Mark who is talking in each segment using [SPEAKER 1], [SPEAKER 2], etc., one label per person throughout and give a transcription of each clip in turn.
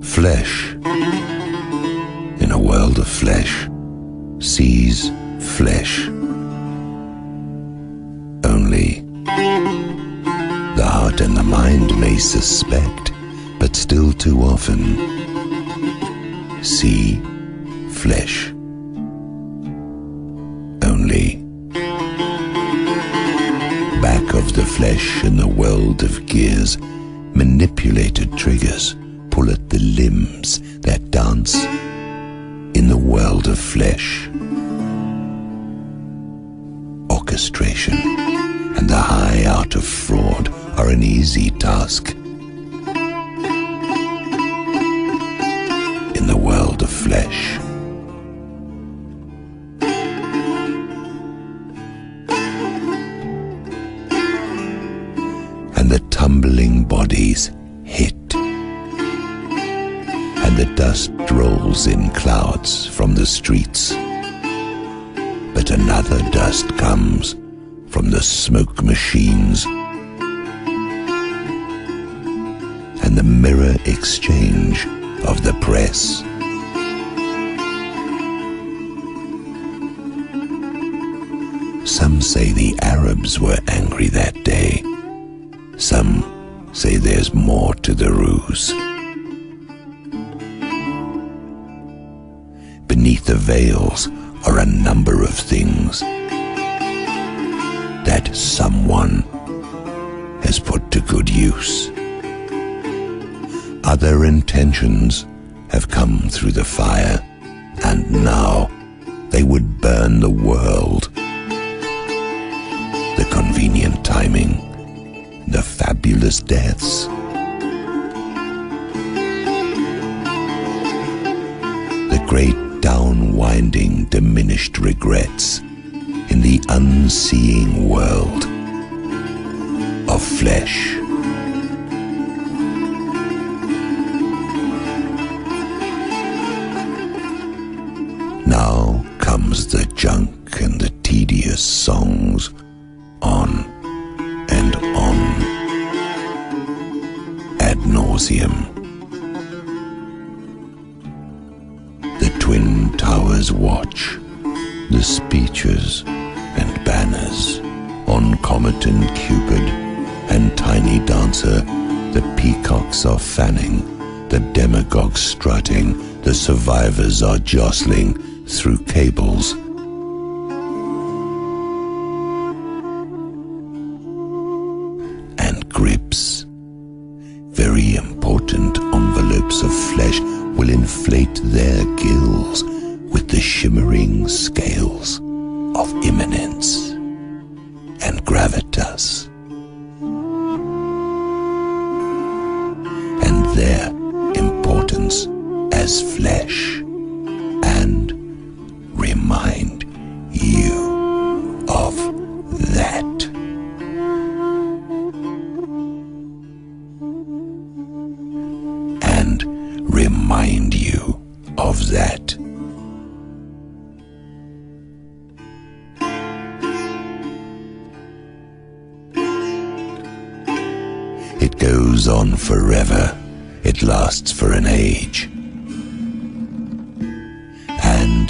[SPEAKER 1] Flesh, in a world of flesh, sees flesh. Only the heart and the mind may suspect, but still too often see flesh. Only back of the flesh in the world of gears, manipulated triggers pull at the limbs that dance in the world of flesh. Orchestration and the high art of fraud are an easy task in the world of flesh. And the tumbling bodies hit, and the dust rolls in clouds from the streets. But another dust comes from the smoke machines, and the mirror exchange of the press. Some say the Arabs were angry that day. Some say there's more to the ruse. Beneath the veils are a number of things that someone has put to good use. Other intentions have come through the fire, and now they would burn the world. The convenient timing, the fabulous deaths. The great downwinding diminished regrets in the unseeing world of flesh. Now comes the junk and the tedious songs on and on, ad nauseum. The Twin Towers watch, the speeches and banners on Comet and Cupid and Tiny Dancer. The peacocks are fanning, the demagogues strutting, the survivors are jostling through cables. And grips, very important envelopes of flesh, will inflate their gills with the shimmering scales of immanence and gravitas. And their importance as flesh, and remind you of that. And remind you of that. It goes on forever. It lasts for an age. And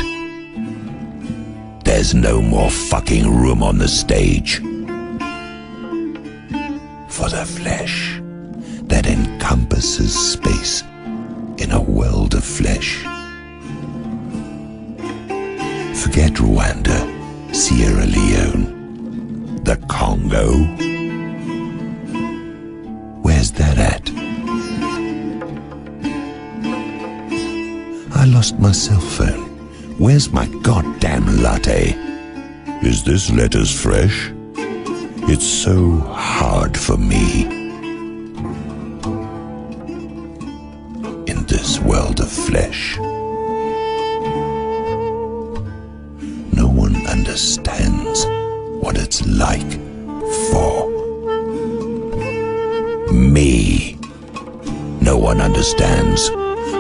[SPEAKER 1] there's no more fucking room on the stage for the flesh that encompasses space in a world of flesh. Forget Rwanda, Sierra Leone, the Congo. Where's that at? I lost my cell phone. Where's my goddamn latte? Is this lettuce fresh? It's so hard for me in this world of flesh. No one understands what it's like for me. No one understands.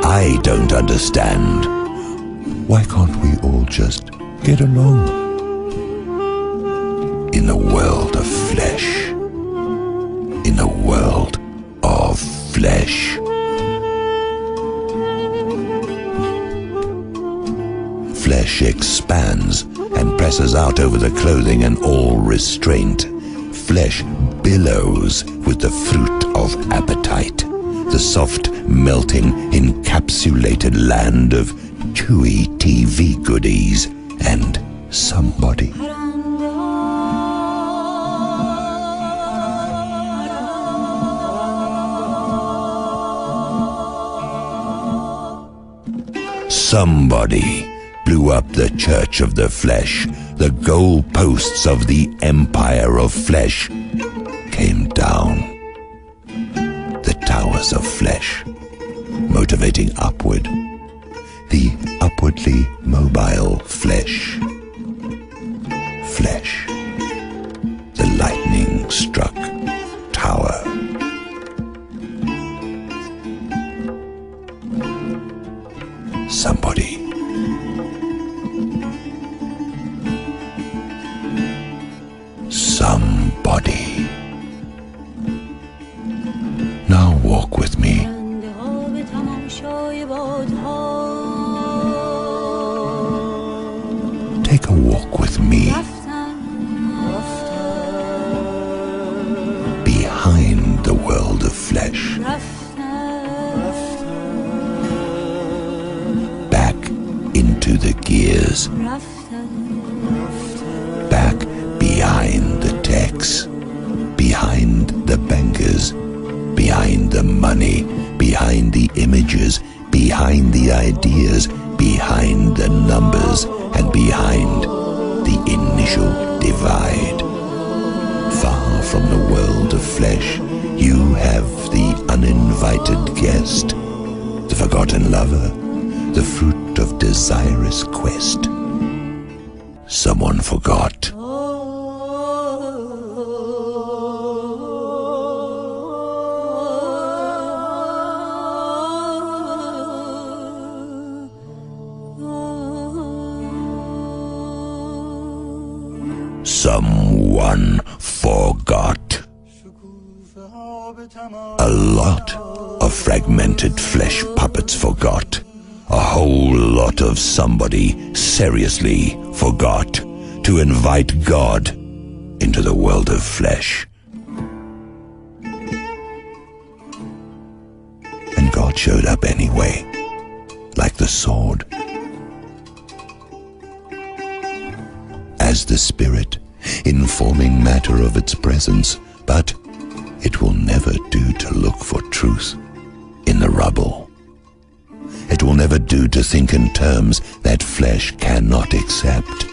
[SPEAKER 1] I don't understand. Why can't we all just get along in a world of flesh? In a world of flesh. flesh expands and presses out over the clothing and all restraint. Flesh billows with the fruit of appetite, the soft, melting, encapsulated land of chewy TV goodies and somebody. Somebody blew up the church of the flesh. The goalposts of the empire of flesh came down. The towers of flesh, motivating upward. The upwardly mobile flesh. Flesh. The lightning-struck tower. Somebody. Somebody. Now walk with me. Take a walk with me. Behind the world of flesh. Back into the gears. Back behind the techs. Behind the bankers. Behind the money. Behind the images. Behind the ideas. Behind the numbers. And behind the initial divide. Far from the world of flesh, you have the uninvited guest, the forgotten lover, the fruit of desirous quest. Someone forgot. Someone forgot. A lot of fragmented flesh puppets forgot. A whole lot of somebody seriously forgot to invite God into the world of flesh. And God showed up anyway, like the sword. As the Spirit, informing matter of its presence, but it will never do to look for truth in the rubble. It will never do to think in terms that flesh cannot accept.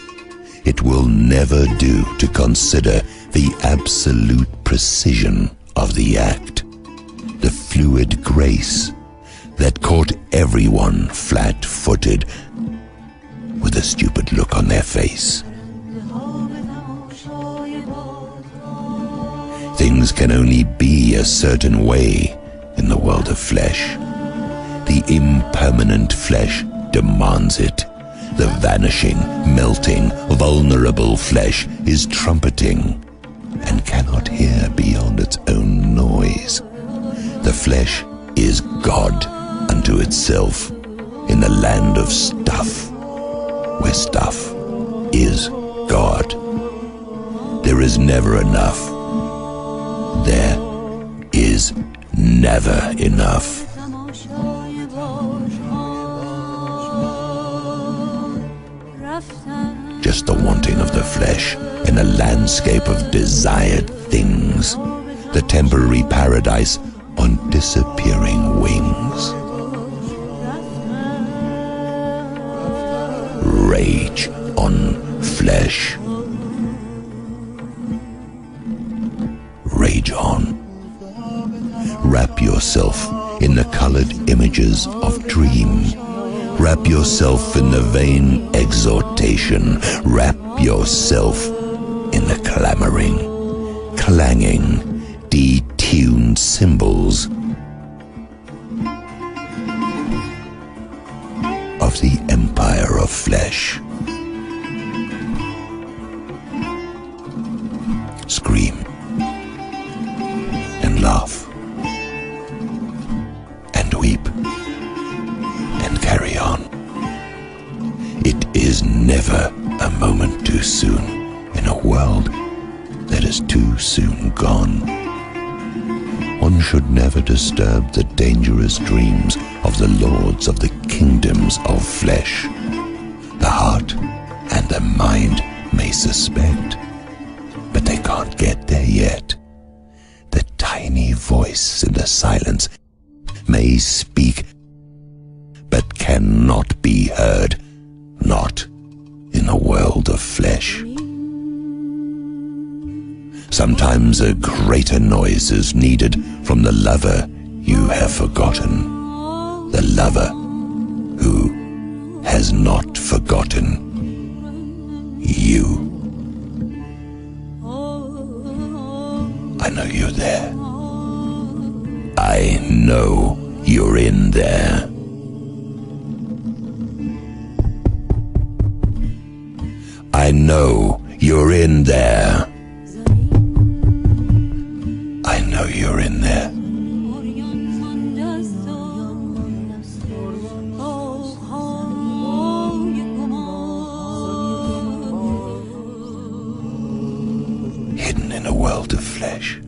[SPEAKER 1] It will never do to consider the absolute precision of the act, the fluid grace that caught everyone flat-footed with a stupid look on their face. Things can only be a certain way in the world of flesh. The impermanent flesh demands it. The vanishing, melting, vulnerable flesh is trumpeting and cannot hear beyond its own noise. The flesh is God unto itself in the land of stuff, where stuff is God. There is never enough. There is never enough. Just the wanting of the flesh in a landscape of desired things, the temporary paradise on disappearing wings. Rage on flesh. Rage on. Wrap yourself in the colored images of dream. Wrap yourself in the vain exhortation. Wrap yourself in the clamoring, clanging, detuned cymbals of the empire of flesh. Scream and laugh and weep and carry on. It is Never a moment too soon in a world that is too soon gone. One should never disturb the dangerous dreams of the lords of the kingdoms of flesh. The heart and the mind may suspect, but they can't get there yet. The tiny voice in the silence may speak, but cannot be heard, not in the world of flesh. Sometimes a greater noise is needed from the lover you have forgotten, the lover who has not forgotten you. I know you're there. I know you're in there. I know you're in there. I know you're in there. Hidden in a world of flesh.